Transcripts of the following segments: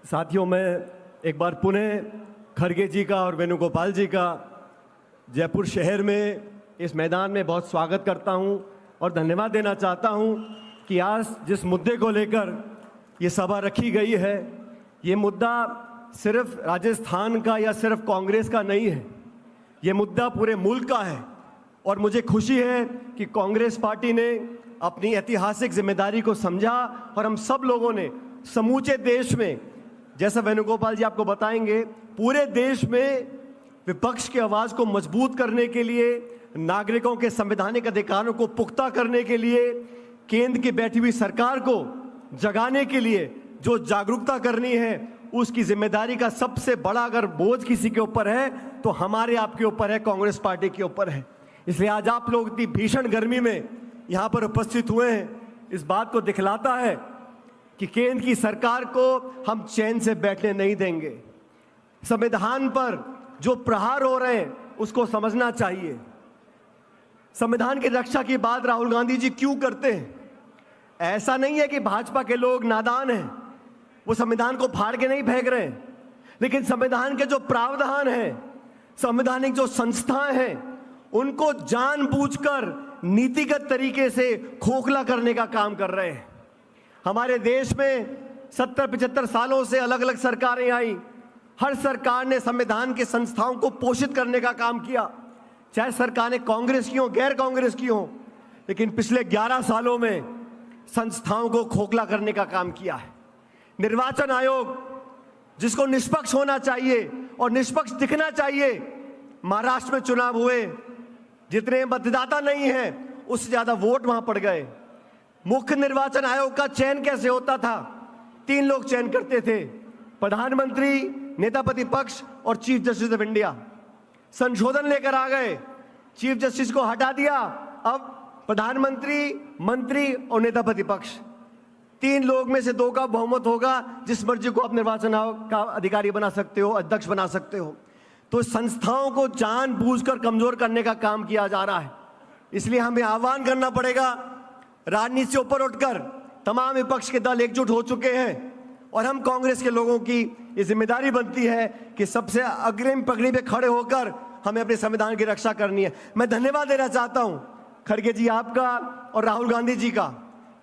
साथियों, मैं एक बार पुनः खड़गे जी का और वेणुगोपाल जी का जयपुर शहर में इस मैदान में बहुत स्वागत करता हूं और धन्यवाद देना चाहता हूं कि आज जिस मुद्दे को लेकर ये सभा रखी गई है, ये मुद्दा सिर्फ राजस्थान का या सिर्फ कांग्रेस का नहीं है, ये मुद्दा पूरे मुल्क का है। और मुझे खुशी है कि कांग्रेस पार्टी ने अपनी ऐतिहासिक जिम्मेदारी को समझा और हम सब लोगों ने समूचे देश में, जैसा वेणुगोपाल जी आपको बताएंगे, पूरे देश में विपक्ष की आवाज को मजबूत करने के लिए, नागरिकों के संवैधानिक अधिकारों को पुख्ता करने के लिए, केंद्र की बैठी हुई सरकार को जगाने के लिए जो जागरूकता करनी है, उसकी जिम्मेदारी का सबसे बड़ा अगर बोझ किसी के ऊपर है तो हमारे आपके ऊपर है, कांग्रेस पार्टी के ऊपर है। इसलिए आज आप लोग इतनी भीषण गर्मी में यहाँ पर उपस्थित हुए हैं, इस बात को दिखलाता है कि केंद्र की सरकार को हम चैन से बैठने नहीं देंगे। संविधान पर जो प्रहार हो रहे हैं उसको समझना चाहिए। संविधान की रक्षा की बात राहुल गांधी जी क्यों करते हैं? ऐसा नहीं है कि भाजपा के लोग नादान हैं, वो संविधान को फाड़ के नहीं फेंक रहे हैं, लेकिन संविधान के जो प्रावधान हैं, संवैधानिक जो संस्थाएं हैं, उनको जानबूझकर नीतिगत तरीके से खोखला करने का काम कर रहे हैं। हमारे देश में 70-75 सालों से अलग अलग सरकारें आई, हर सरकार ने संविधान की संस्थाओं को पोषित करने का काम किया, चाहे सरकारें कांग्रेस की हो, गैर कांग्रेस की हो, लेकिन पिछले 11 सालों में संस्थाओं को खोखला करने का काम किया है। निर्वाचन आयोग, जिसको निष्पक्ष होना चाहिए और निष्पक्ष दिखना चाहिए, महाराष्ट्र में चुनाव हुए, जितने मतदाता नहीं हैं उससे ज्यादा वोट वहां पड़ गए। मुख्य निर्वाचन आयोग का चयन कैसे होता था? 3 लोग चयन करते थे, प्रधानमंत्री, नेता प्रतिपक्ष और चीफ जस्टिस ऑफ इंडिया। संशोधन लेकर आ गए, चीफ जस्टिस को हटा दिया, अब प्रधानमंत्री, मंत्री और नेता प्रतिपक्ष, 3 लोग में से 2 का बहुमत होगा, जिस मर्जी को आप निर्वाचन आयोग का अधिकारी बना सकते हो, अध्यक्ष बना सकते हो। तो संस्थाओं को जानबूझकर कमजोर करने का काम किया जा रहा है। इसलिए हमें आह्वान करना पड़ेगा, राजनीति से ऊपर उठकर तमाम विपक्ष के दल एकजुट हो चुके हैं और हम कांग्रेस के लोगों की ये जिम्मेदारी बनती है कि सबसे अग्रिम पगड़ी पे खड़े होकर हमें अपने संविधान की रक्षा करनी है। मैं धन्यवाद देना चाहता हूं खड़गे जी आपका और राहुल गांधी जी का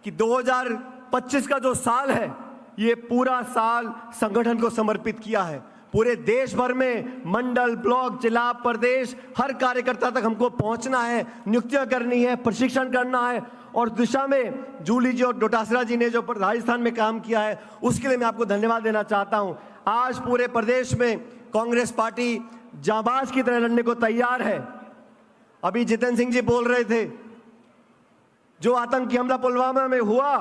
कि 2025 का जो साल है, ये पूरा साल संगठन को समर्पित किया है। पूरे देश भर में मंडल, ब्लॉक, जिला, प्रदेश, हर कार्यकर्ता तक हमको पहुंचना है, नियुक्तियां करनी है, प्रशिक्षण करना है और दिशा में जूली जी और डोटासरा जी ने जो राजस्थान में काम किया है, उसके लिए मैं आपको धन्यवाद देना चाहता हूं। आज पूरे प्रदेश में कांग्रेस पार्टी जांबाज की तरह लड़ने को तैयार है। अभी जितेंद्र सिंह जी बोल रहे थे, जो आतंकी हमला पुलवामा में हुआ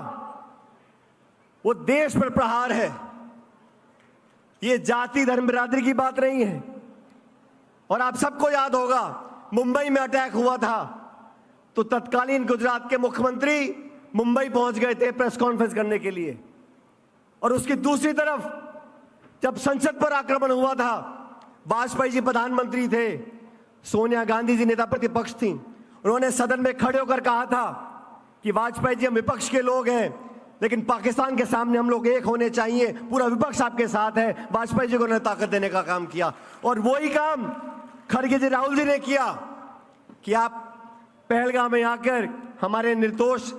वो देश पर प्रहार है, ये जाति धर्म बिरादरी की बात नहीं है। और आप सबको याद होगा, मुंबई में अटैक हुआ था तो तत्कालीन गुजरात के मुख्यमंत्री मुंबई पहुंच गए थे प्रेस कॉन्फ्रेंस करने के लिए, और उसकी दूसरी तरफ जब संसद पर आक्रमण हुआ था, वाजपेयी जी प्रधानमंत्री थे, सोनिया गांधी जी नेता प्रतिपक्ष थी, उन्होंने सदन में खड़े होकर कहा था कि वाजपेयी जी हम विपक्ष के लोग हैं, लेकिन पाकिस्तान के सामने हम लोग एक होने चाहिए, पूरा विपक्ष आपके साथ है। वाजपेयी जी को उन्होंने ताकत देने का काम किया और वही काम खड़गे जी, राहुल जी ने किया कि आप पहलगाम में आकर हमारे निर्दोष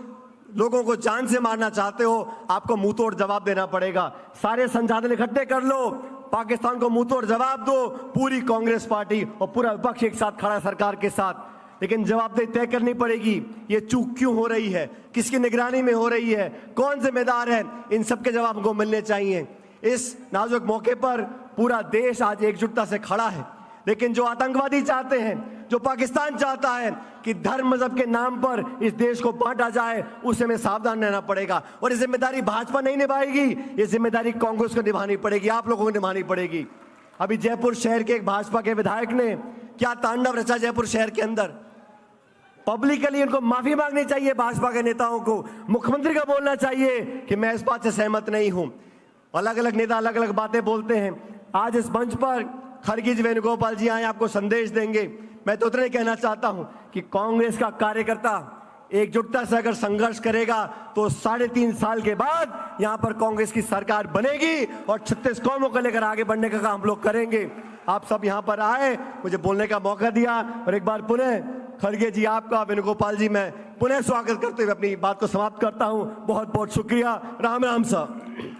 लोगों को जान से मारना चाहते हो, आपको मुंहतोड़ जवाब देना पड़ेगा। सारे संसाधन इकट्ठे कर लो, पाकिस्तान को मुंहतोड़ जवाब दो। पूरी कांग्रेस पार्टी और पूरा विपक्ष एक साथ खड़ा है सरकार के साथ, लेकिन जवाबदेही तय करनी पड़ेगी। ये चूक क्यों हो रही है, किसकी निगरानी में हो रही है, कौन जिम्मेदार है, इन सबके जवाब हमको मिलने चाहिए। इस नाजुक मौके पर पूरा देश आज एकजुटता से खड़ा है, लेकिन जो आतंकवादी चाहते हैं, जो पाकिस्तान चाहता है कि धर्म मजहब के नाम पर इस देश को बांटा जाए, उससे हमें सावधान रहना पड़ेगा। और ये जिम्मेदारी भाजपा नहीं निभाएगी, ये जिम्मेदारी कांग्रेस को निभानी पड़ेगी, आप लोगों को निभानी पड़ेगी। अभी जयपुर शहर के एक भाजपा के विधायक ने क्या तांडव रचा जयपुर शहर के अंदर। पब्लिकली उनको माफी मांगनी चाहिए, भाजपा के नेताओं को, मुख्यमंत्री को बोलना चाहिए कि मैं इस बात से सहमत नहीं हूं। अलग अलग नेता अलग अलग बातें बोलते हैं। आज इस मंच पर खड़गे जी, वेणुगोपाल जी आए, आपको संदेश देंगे। मैं तो उतना ही कहना चाहता हूं कि कांग्रेस का कार्यकर्ता एकजुटता से अगर संघर्ष करेगा तो 3.5 साल के बाद यहां पर कांग्रेस की सरकार बनेगी और 36 कौमों को लेकर आगे बढ़ने का काम हम लोग करेंगे। आप सब यहां पर आए, मुझे बोलने का मौका दिया और एक बार पुनः खड़गे जी आपका, वेणुगोपाल जी, मैं पुनः स्वागत करते हुए अपनी बात को समाप्त करता हूं। बहुत बहुत शुक्रिया। राम राम साहब।